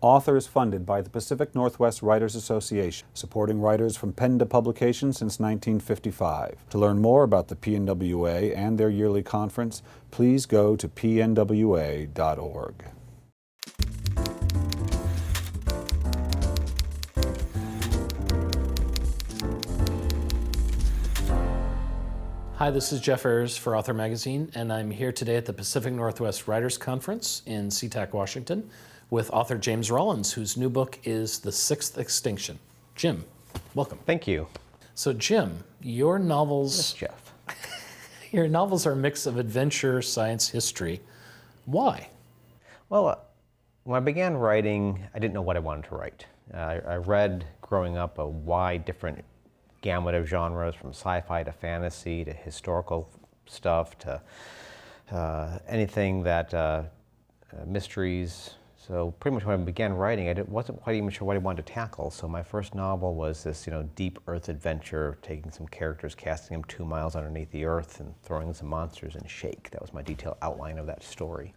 Author is funded by the Pacific Northwest Writers Association, supporting writers from pen to publication since 1955. To learn more about the PNWA and their yearly conference, please go to pnwa.org. Hi, this is Jeff Ayers for Author Magazine, and I'm here today at the Pacific Northwest Writers Conference in SeaTac, Washington, with author James Rollins, whose new book is The Sixth Extinction. Jim, welcome. Thank you. So Jim, your novels... Yes, Jeff. Your novels are a mix of adventure, science, history. Why? Well, when I began writing, I didn't know what I wanted to write. I read, growing up, a wide different gamut of genres, from sci-fi to fantasy to historical stuff to anything that mysteries. So pretty much when I began writing, I wasn't quite even sure what I wanted to tackle. So my first novel was this, deep earth adventure, taking some characters, casting them 2 miles underneath the earth and throwing some monsters in shake. That was my detailed outline of that story.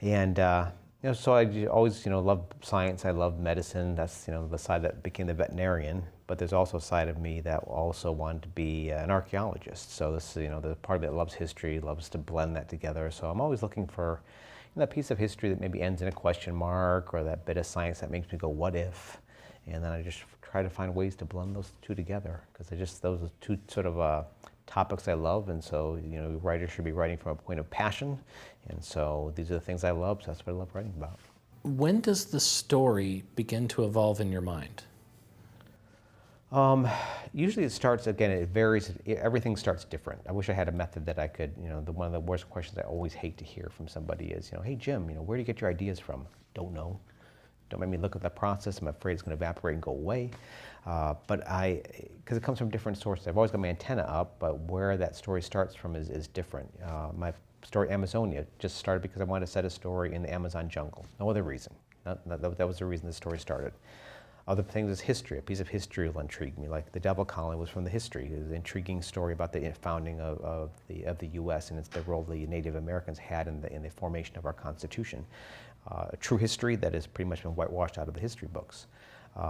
And so I always, loved science. I loved medicine. That's, the side that became the veterinarian. But there's also a side of me that also wanted to be an archaeologist. So this, the part of it that loves history, loves to blend that together. So I'm always looking for that piece of history that maybe ends in a question mark, or that bit of science that makes me go, what if? And then I just try to find ways to blend those two together, because those are two sort of topics I love. And so, writers should be writing from a point of passion. And so these are the things I love, so that's what I love writing about. When does the story begin to evolve in your mind? Usually it starts, again, it varies, everything starts different. I wish I had a method that I could, one of the worst questions I always hate to hear from somebody is, hey Jim, where do you get your ideas from? Don't know. Don't make me look at the process. I'm afraid it's going to evaporate and go away. Because it comes from different sources. I've always got my antenna up, but where that story starts from is different. My story, Amazonia, just started because I wanted to set a story in the Amazon jungle. No other reason. That was the reason the story started. Other things is history. A piece of history will intrigue me. Like The Devil Colony was from the history. It was an intriguing story about the founding of the U.S. and it's the role the Native Americans had in the formation of our Constitution. True history that has pretty much been whitewashed out of the history books.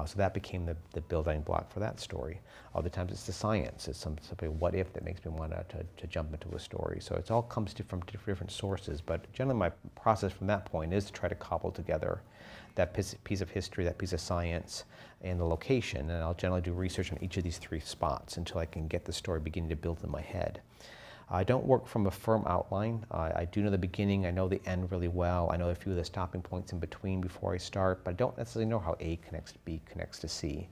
So that became the building block for that story. Other times it's the science. It's something what if that makes me want to jump into a story. So it all comes from different sources, but generally my process from that point is to try to cobble together that piece of history, that piece of science, and the location. And I'll generally do research on each of these 3 spots until I can get the story beginning to build in my head. I don't work from a firm outline. I do know the beginning, I know the end really well. I know a few of the stopping points in between before I start, but I don't necessarily know how A connects to B connects to C.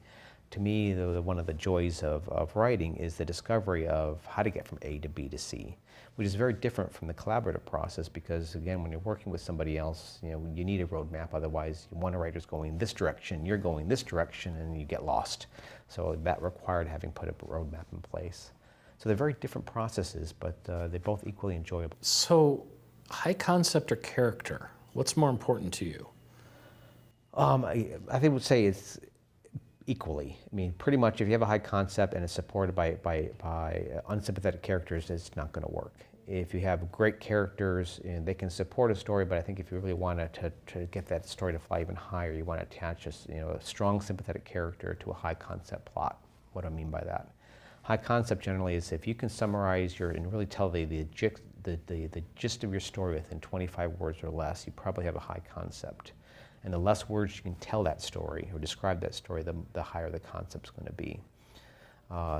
To me, one of the joys of writing is the discovery of how to get from A to B to C, which is very different from the collaborative process because, again, when you're working with somebody else, you need a roadmap. Otherwise, one writer's going this direction, you're going this direction, and you get lost. So that required having put a roadmap in place. So they're very different processes, but they're both equally enjoyable. So, high concept or character, what's more important to you? I think I would say it's equally. I mean, pretty much if you have a high concept and it's supported by unsympathetic characters, it's not going to work. If you have great characters and they can support a story, but I think if you really want to get that story to fly even higher, you want to attach a strong sympathetic character to a high concept plot. What do I mean by that? High concept generally is if you can summarize and really tell the gist of your story within 25 words or less, you probably have a high concept. And the less words you can tell that story or describe that story, the higher the concept's going to be.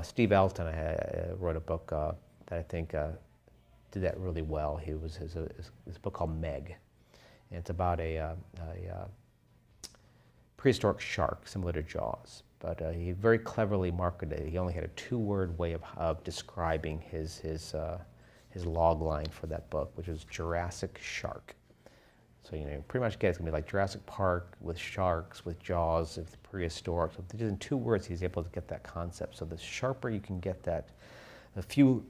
Steve Elton wrote a book that I think did that really well. His book called Meg. And it's about a prehistoric shark similar to Jaws. But he very cleverly marketed it. He only had a 2-word way of describing his log line for that book, which was Jurassic Shark. So pretty much it's gonna be like Jurassic Park with sharks, with Jaws, with prehistoric. So just in 2 words, he's able to get that concept. So the sharper you can get that, the few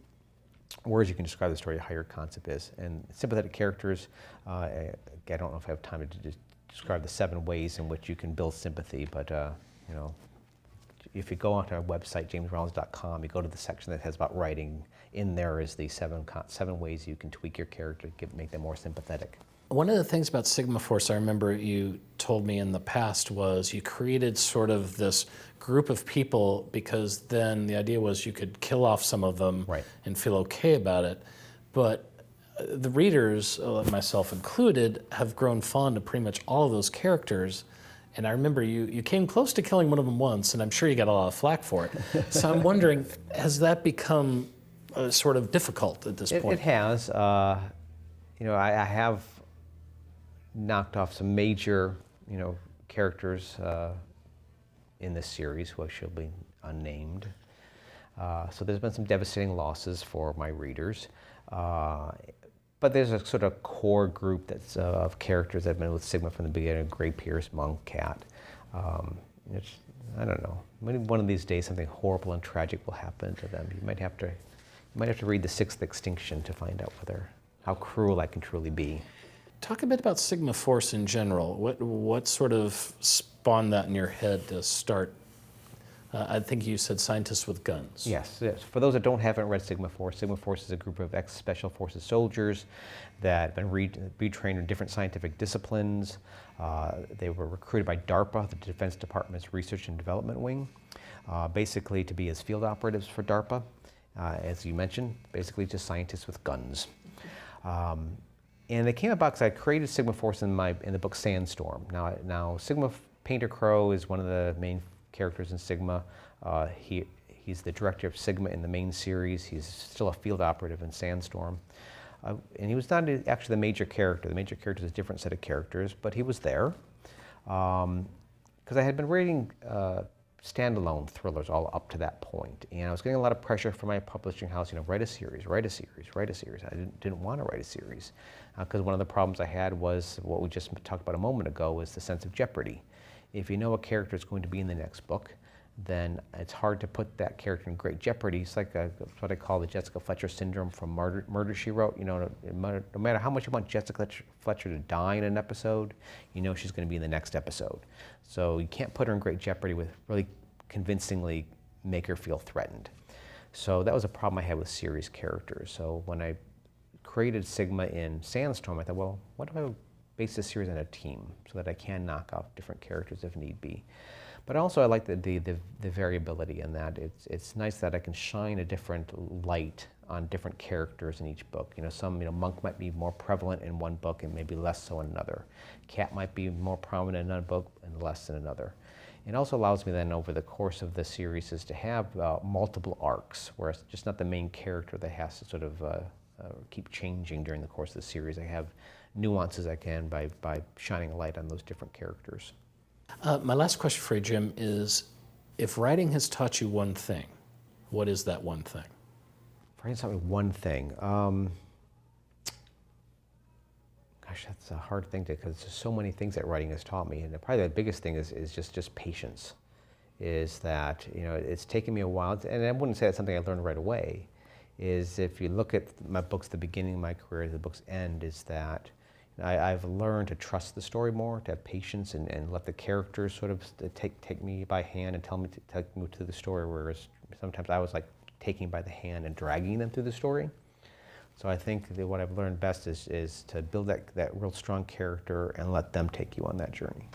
words you can describe the story, the higher concept is. And sympathetic characters, I don't know if I have time to describe the 7 ways in which you can build sympathy, but if you go onto our website, jamesrollins.com, you go to the section that has about writing. In there is the 7 ways you can tweak your character to make them more sympathetic. One of the things about Sigma Force I remember you told me in the past was you created sort of this group of people because then the idea was you could kill off some of them Right. and feel okay about it. But the readers, myself included, have grown fond of pretty much all of those characters. And I remember you came close to killing one of them once, and I'm sure you got a lot of flack for it. So I'm wondering, has that become sort of difficult at this point? It has. I have knocked off some major, characters in this series who shall be unnamed. So there's been some devastating losses for my readers. But there's a sort of core group that's of characters that have been with Sigma from the beginning: Gray Pierce, Monk, Cat. I don't know. Maybe one of these days something horrible and tragic will happen to them. You might have to read The Sixth Extinction to find out how cruel I can truly be. Talk a bit about Sigma Force in general. What sort of spawned that in your head to start? I think you said scientists with guns. Yes. For those that haven't read Sigma Force is a group of ex-Special Forces soldiers that have been retrained in different scientific disciplines. They were recruited by DARPA, the Defense Department's Research and Development Wing, basically to be as field operatives for DARPA. As you mentioned, basically just scientists with guns. And they came about because I created Sigma Force in the book Sandstorm. Now Sigma Painter Crow is one of the main characters in Sigma. He's the director of Sigma in the main series. He's still a field operative in Sandstorm. And he was not actually the major character. The major character is a different set of characters, but he was there. Because I had been reading standalone thrillers all up to that point, and I was getting a lot of pressure from my publishing house, write a series. I didn't want to write a series, because one of the problems I had was what we just talked about a moment ago, is the sense of jeopardy. If you know a character is going to be in the next book, then it's hard to put that character in great jeopardy. It's like what I call the Jessica Fletcher syndrome from Murder, She Wrote. No matter how much you want Jessica Fletcher to die in an episode, she's going to be in the next episode. So you can't put her in great jeopardy with really convincingly make her feel threatened. So that was a problem I had with series characters. So when I created Sigma in Sandstorm, I thought, well, what if I base this series on a team so that I can knock off different characters if need be? But also I like the variability in that. It's nice that I can shine a different light on different characters in each book. Monk might be more prevalent in one book and maybe less so in another. Cat might be more prominent in another book and less in another. It also allows me then over the course of the series is to have multiple arcs, where it's just not the main character that has to sort of keep changing during the course of the series. I have nuances I can by shining a light on those different characters. My last question for you, Jim, is if writing has taught you one thing, what is that one thing? If writing taught me one thing, gosh, that's a hard thing because there's so many things that writing has taught me, and probably the biggest thing is just patience. Is that it's taken me a while, and I wouldn't say that's something I learned right away. Is if you look at my books, the beginning of my career, the book's end, is that I've learned to trust the story more, to have patience, and let the characters sort of take me by hand and take me to the story, whereas sometimes I was like taking by the hand and dragging them through the story. So I think that what I've learned best is to build that real strong character and let them take you on that journey.